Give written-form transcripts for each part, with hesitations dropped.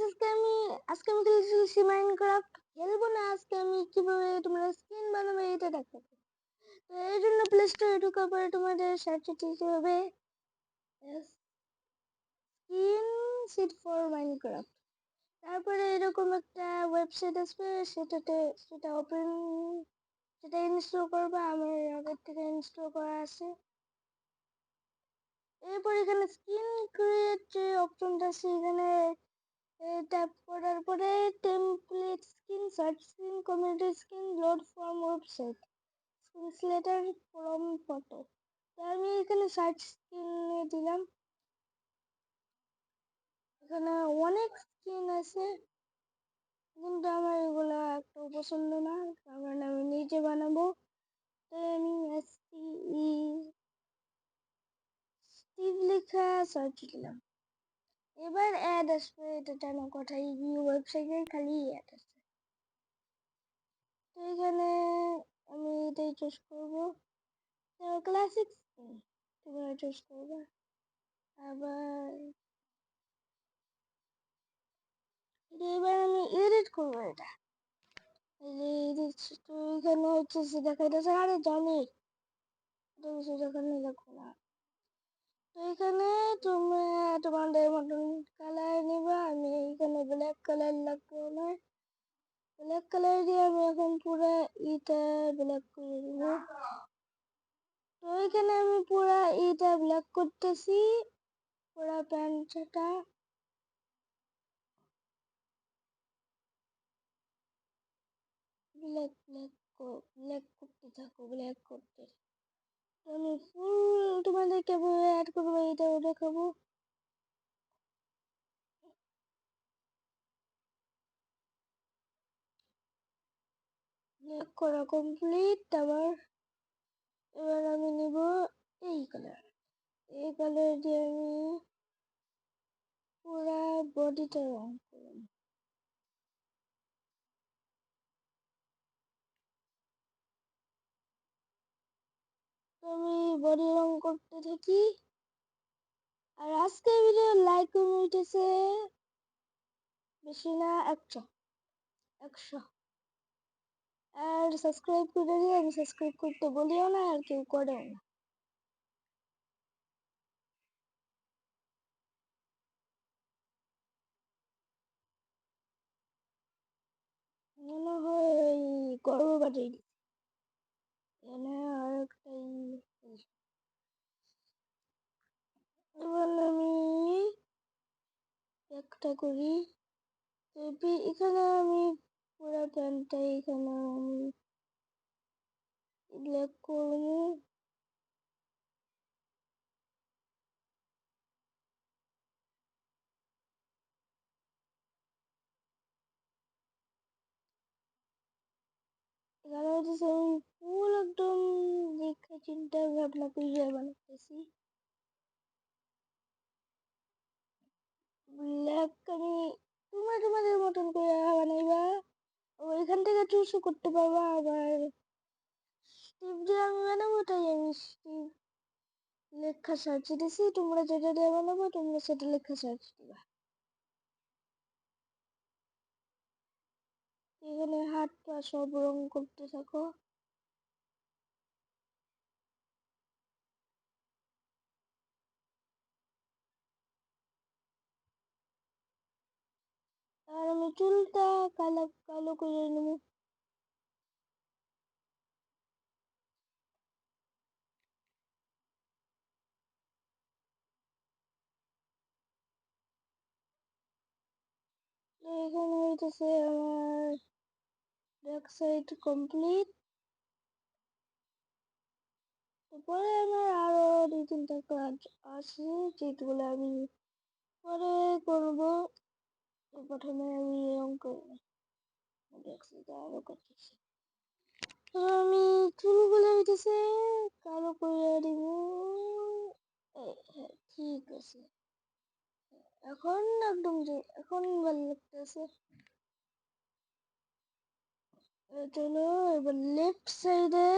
আজকে আমি খেলছি মাইনক্রাফট। খেলবো না, আজকে আমি কিভাবে তোমরা স্কিন বানাবে এটা দেখাবো। তো এর জন্য প্লে স্টোরে ঢোকার পরে তোমাদের সার্চে দিতে হবে স্কিন সিট ফর মাইনক্রাফট। তারপরে এরকম একটা ওয়েবসাইট আসবে, সেটা ওপেন, সেটা ইনস্টল করবা। আমার আগের থেকে ইনস্টল করা আছে। এরপর এখানে স্কিন ক্রিয়েট যে অপশনটা আছে, এখানে ট্যাপ করার পরে template skin, search skin, community skin, load from website, skin selector from photo. তো আমি এখানে সার্চ স্কিন দিলাম। এখানে অনেক স্কিন আছে, কিন্তু আমার এগুলো একটু পছন্দ না, কারণ আমি নিজে বানাবো। তাই আমি স্টিভ লেখা সার্চ দিলাম। এবার অ্যাড আসবে, এটা জানো কোথায়, ওয়েবসাইটে খালি অ্যাড আসবে। তো এখানে আমি এটাই চুজ করবো, ক্লাসিক স্কিন তোমরা চুজ করবে। আবার এবার আমি এডিট করবো এটা, এডিট। তো এখানে হচ্ছে দেখাইতেছে, আরে জানি এটা কিছু দেখানো লাগবে না। তো এখানে তোমরা তোমাদের মতন কালার নিবা। আমি এখানে ব্ল্যাক কালার লাগবে না, ব্ল্যাক কালার দিয়ে আমি এখন পুরা এটা ব্ল্যাক করে দিব। তো এখানে আমি পুরা এটা ব্ল্যাক করতেছি, পুরা প্যান্টটা ব্ল্যাক ব্ল্যাক ব্ল্যাক করতে থাকো, ব্ল্যাক করতে। তো আমি ফুল তোমাদেরকে অ্যাড করবো, এটাও দেখাবো। ব্ল্যাক করা কমপ্লিট। এবার আমি নিব এই কালার, এই কালার দিয়ে আমি পুরা বডিটা রং করব। তো আমি বডি রং করতে থাকি। আর আজকে ভিডিও লাইক কমিটেছে বেশি না, 100। আর সাবস্ক্রাইব করে দিও, আমি সাবস্ক্রাইব করতে বলিও না, আর কেউ করেও না। মনে হয় ওই গর্ব বাড়ি এখানে আর একটাই। এবার আমি একটা করি। তো এখানে আমি পুরো প্যান্টটা এখানে আমি ব্ল্যাক করবো। এখানে হচ্ছে আমি ফুল একদম দেখে চিন্তা ভাবনা করে বানাতেছি। ব্ল্যাক আমি তোমাদের মতন করে বানাইবা, ওইখান থেকে চুজও করতে পারবা। আবার স্টিভ দিয়ে আমি বানাবো, তাই আমি স্টিভ লেখা সার্চ দিছি। তোমরা যেটা দিয়ে বানাবো তোমরা সেটা লেখা সার্চ দিবা। এখানে হাত পা সব রং করতে থাকো। আর আমি চুলটা কালো কালো করে নেবো। এখানে হইতেছে আমার ব্যাক সাইড কমপ্লিট। তারপরে আমার আরো 2-3টা কাজ আছে, যেগুলো আমি পরে করবো। তো প্রথমে আমি রং করবো, ব্যাক সাইডে আরো করতেছি। তো আমি চুলগুলো হইতেছে কালো করে দিব। হ্যাঁ, ঠিক আছে। এখন একদম যে এখন ভালো লাগতেছে। চলো এবার লেফট সাইডে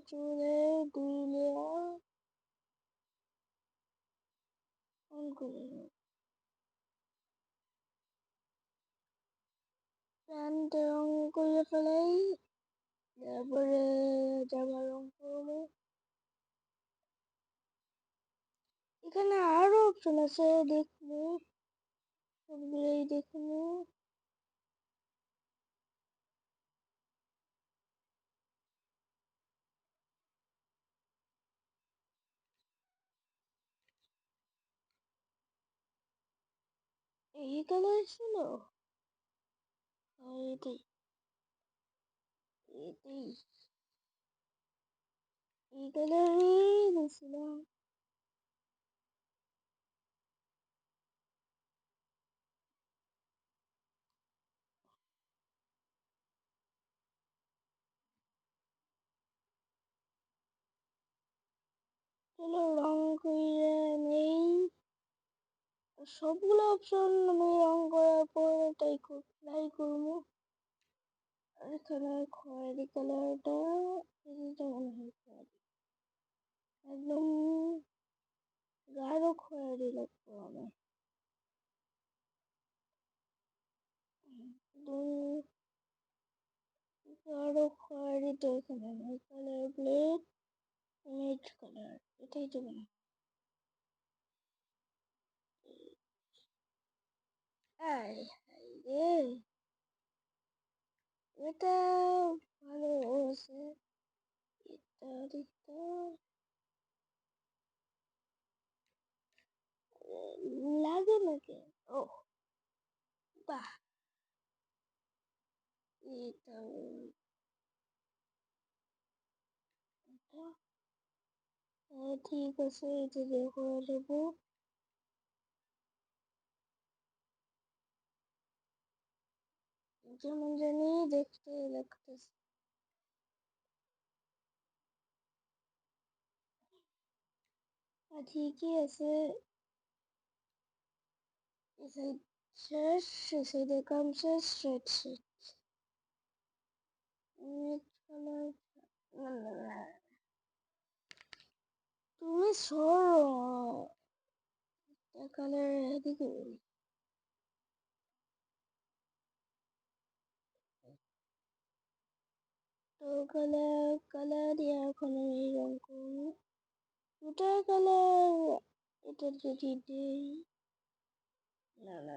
চুলে 2 লেয়ার অন করে নেব। প্যান্ট রং করে ফেলাই, তারপরে জামা রং করবো। এখানে আরো অপশন আছে, দেখবো সবগুলোই দেখবো। এই কালার ছিল, এটাই এটাই এই কালারই দিয়েছিলাম। চলো রং করে নেই, সবগুলো অপশন আমি রং করার পর ট্রাই করবো। আর এখানে খয়েরি কালারটা, এটা মনে হয় খয়েরি, একদম গাঢ় খয়েরি লাগতো আমার। একদম গাঢ় খয়েরিটা এখানে নেই, কালার ব্লেড মেট কালার, এটাই তো মনে হয়। রে, এটা ভালো আছে, এটা লাগে নাকি? ও বাহ, এটা এটা ঠিক আছে, এটা দিয়ে করে দেবো। যেমন জানি দেখতে লাগতেছে। ঠিকই আছে, এই সাইড শেষ, এই সাইডে কাম শেষ, রেড শেড রেড কালার। না না না, তুমি সরো, কালার এদিকে বলি। তো কালার কালার দিয়ে এখন আমি রং করবো, দুটা কালার। এটা যদি দেই, না না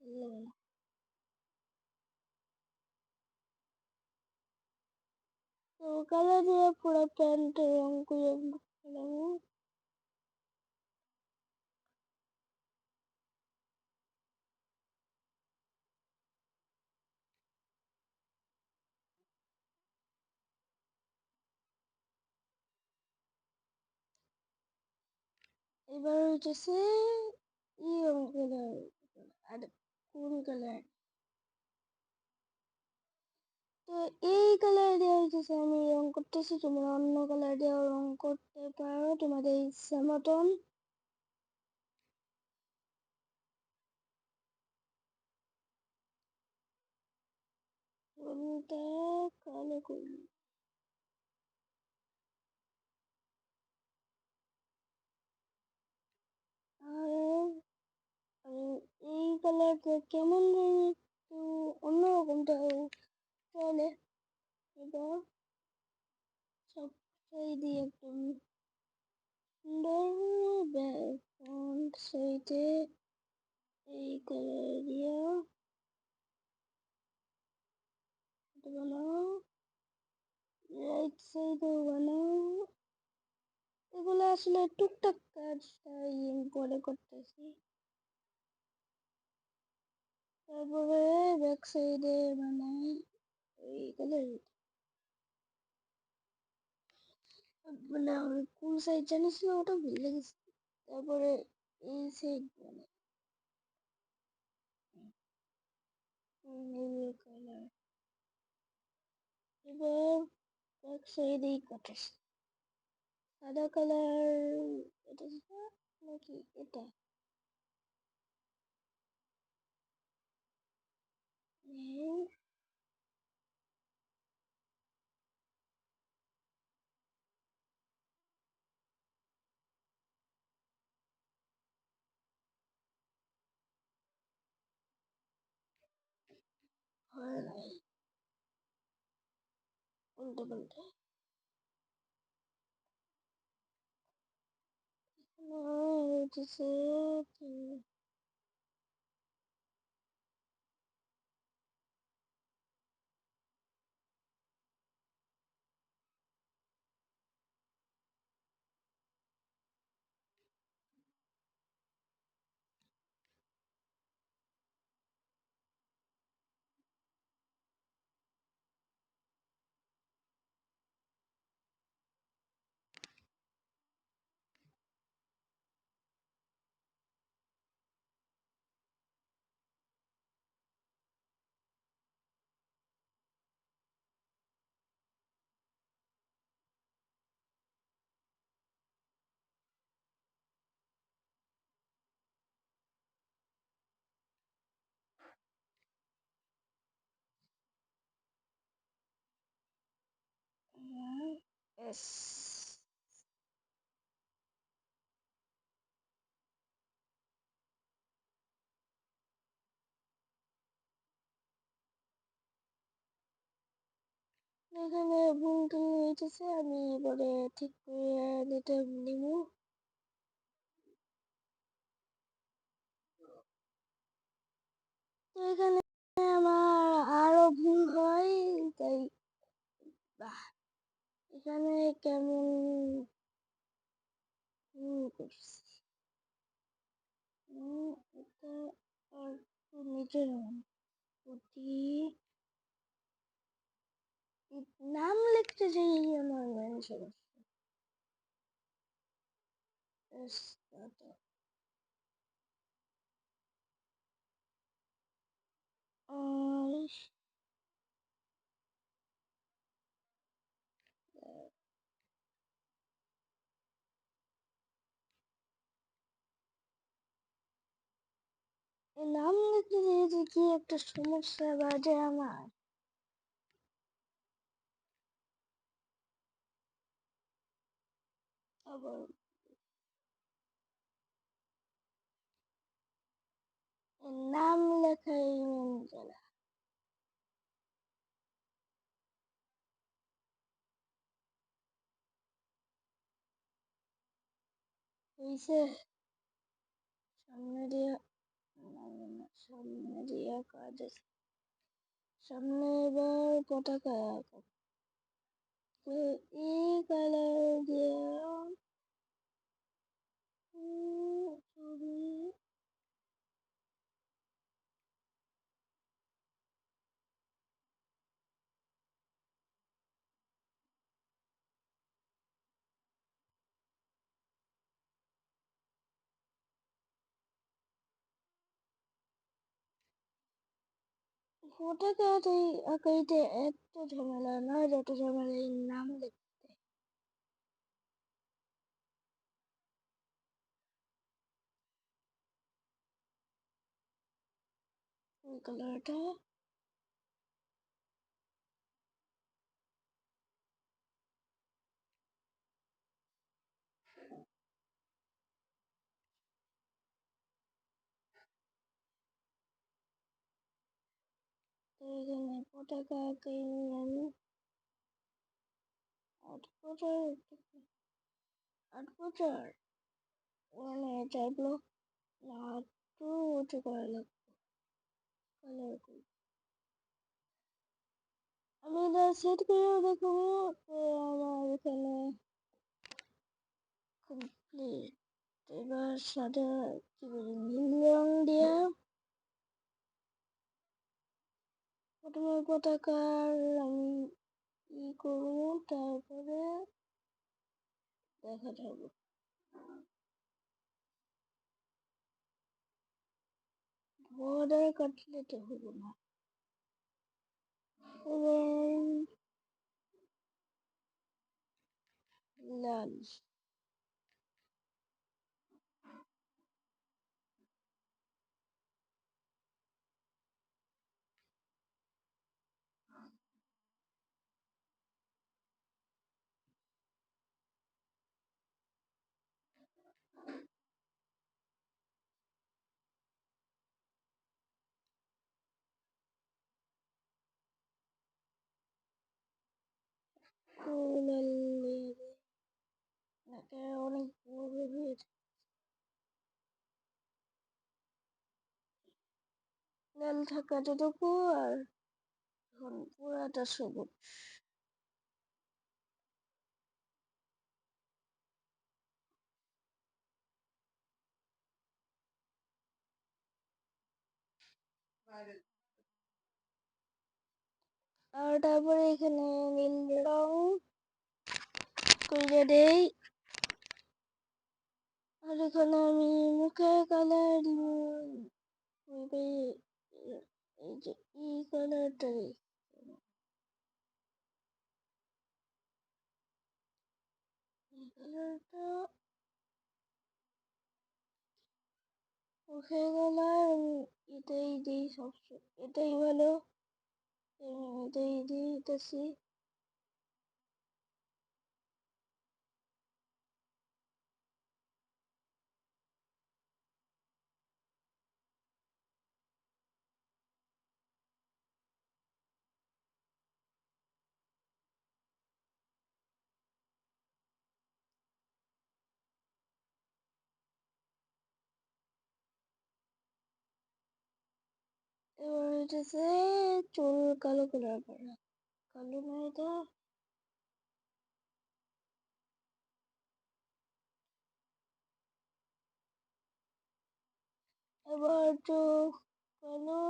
না, তো কালার দিয়ে পুরো প্যান্ট রং করে ফেলাম। এবার হইতেছে ই রং কালার, আর কোন কালার, তো এই কালার দিয়ে হইতেছে আমি রং করতেছি, তোমরা অন্য কালার দিয়ে রং করতে পারো তোমাদের ইচ্ছা মতন। রংটা কালো করবো, আর এই কালারটা কেমন জানি একটু অন্যরকমটা চলে। এবার সব সাইডে একদম সুন্দর ফ্রন্ট সাইডে এই কালার দিয়ে বানাও, রাইট সাইডে বানাও। এগুলো আসলে টুকটাক কাজ, তাই পরে করতেছি। তারপরে ব্যাক সাইডে বানাই এই কালার, মানে আমি কোন সাইড জানিস না, ওটা ভুলে গেছি। তারপরে এই সাইড বানাই এই কালার। এবার ব্যাক সাইডেই কাটাস, সাদা কালার, এটা নাকি এটা, এই হয় নাই উল্টে পাল্টে উঠেছে এস এখানে ভুলটা হয়েছে আমি এবারে ঠিক করে দিতে নিব তো এখানে আমার আরো ভুল হয় তাই বাহ এখানে কেমন ভুল করছি এটা আর নিজের প্রতি নাম লিখতে যাই আমার মেন সমস্যা আর এই নাম লিখতে গিয়ে যে কি একটা সমস্যা বাজে আমার আবার এই নাম লেখাই মেন জ্বালা হয়েছে সামনে দিয়ে সামনে দিয়ে কাজ আছে সামনে এবার পতাকা আঁকা তো এই কালার দিয়ে ছবি পতাকাতে আঁকাইতে এত ঝামেলা না যত ঝামেলা এই নাম লিখতে ওই কালারটা তো এখানে পতাকা আঁকাই আমি ৮ বছর ৮ বছর মানে চাইবো না একটু উঁচু করা লাগবে কালার আমি এটা সেট করে দেখবো তো আমার এখানে কমপ্লিট এবার সাদা কি বলি নীল রং দিয়ে প্রথমে পতাকার আমি ই করবো তারপরে দেখা যাবে বর্ডার কাটলে তো হবো না এবার লাল লাল নাকি অনেক বড় হয়েছে। লাল থাকা যতটুকু আর এখন পুরাটা সবুজ। আর তারপরে এখানে নীল রং করে দেই। আর এখানে আমি মুখের কালার এই যে এই কালারটা মুখের কালার এটাই দিই সবসময়, এটাই ভালো, এটাই দিতেছি। এবার হইতেছে চুল কালো কালার করা, কালো না এটা। এবার চোখ কালো,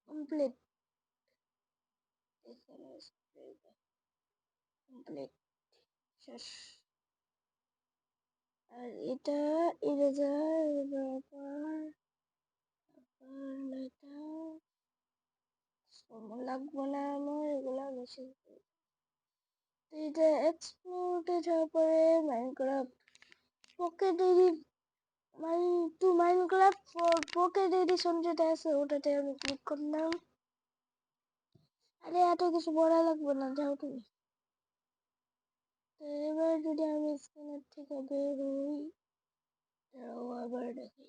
কমপ্লিট, এখানে কমপ্লিট, শেষ। আর এটা ইরেজার ব্যাপার লাগবে না আমার, এগুলা মেশিন। এটা এক্সপোর্টে যাওয়ার পরে Minecraft pocket edit Minecraft pocket edition যেটা আছে ওটাতে আমি ক্লিক করলাম। আরে এত কিছু বলা লাগবে না, যাও তুমি। তো এবার যদি আমি স্ক্রিনের থেকে বের হই, আবার দেখি।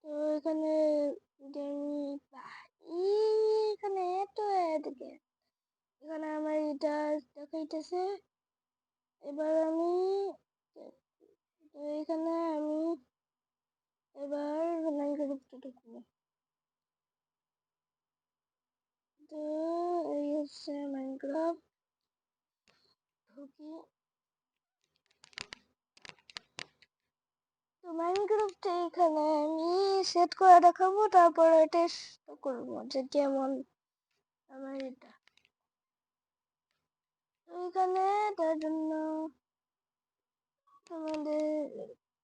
তো এখানে যদি আমি এখানে এত এদিকে এখানে আমার এটা দেখাইতেছে। এবার আমি তো এখানে আমি এবার মাইনক্রাফটে ঢুকবো। তো এই হচ্ছে মাইনক্রাফট, ঢুকি। তো মাইনক্রাফটে এখানে আমি সেট করে দেখাবো, তারপরে টেস্ট করবো যে কেমন আমার এটা। তো এখানে তার জন্য আমাদের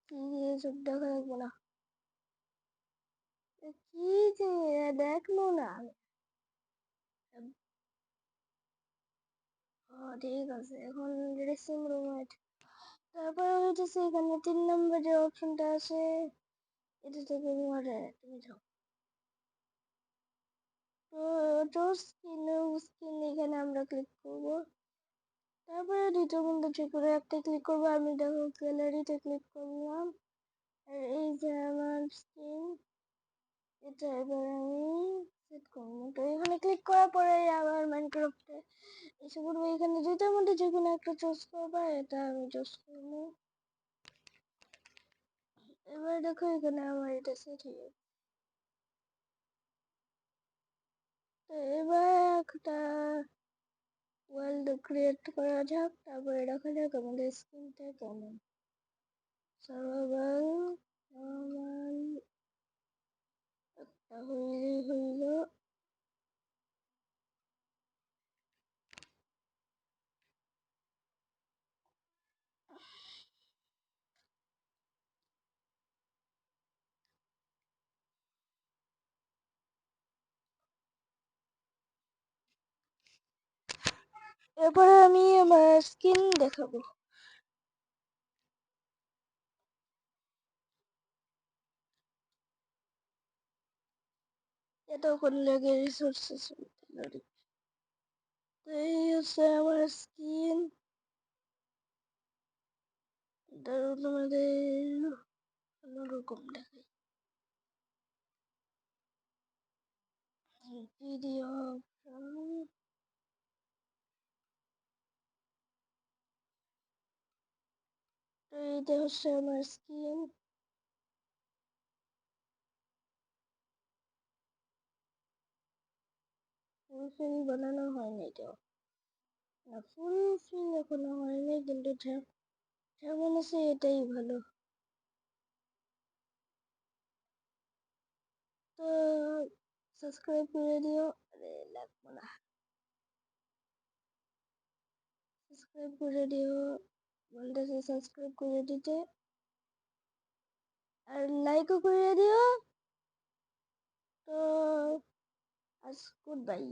কি সব দেখা লাগবে না, কি যে দেখলো না। ঠিক আছে, এখন ড্রেসিং রুম আছে। তারপরে হইতেছে এখানে 3 নম্বর যে অপশনটা আছে এটা থেকে তুমি যাও। তো স্কিন এখানে আমরা ক্লিক করব। তারপরে দুটো বন্ধু যে করে একটা ক্লিক করবো, আমি দেখো গ্যালারিতে ক্লিক করলাম। আর এই যে আমার স্কিন, এটা এবার আমি সেট করবো। তো এখানে ক্লিক করার পরে আবার মাইনক্রাফটে এসে করবো। এখানে দুইটার মধ্যে যে কোনো একটা চুজ করবা, এটা আমি চুজ করবো। এবার দেখো এখানে আমার এটা সেট হয়ে যাবে। তো এবার একটা ওয়ার্ল্ড ক্রিয়েট করা যাক, তারপরে দেখা যাক আমাদের স্ক্রিনটা কেমন। সার্ভাইভাল নরমাল একটা হইলেই হইল। এরপরে আমি আমার স্কিন দেখাবো। এতক্ষণ লাগে রিসোর্সেস। তো এই হচ্ছে আমার স্কিন, তোমাদের অন্যরকম দেখাই। ভিডিও এইটা হচ্ছে আমার স্কিন। ফুল ফিল বানানো হয়নি এটাও, না ফুল ফিল এখনো হয়নি, কিন্তু যেমন আছে এটাই ভালো। তো সাবস্ক্রাইব করে দিও। আরে লাগবো না, সাবস্ক্রাইব করে দিও, বলতেছে সাবস্ক্রাইব করে দিতে, আর লাইকও করে দিও। তো আজ গুড বাই।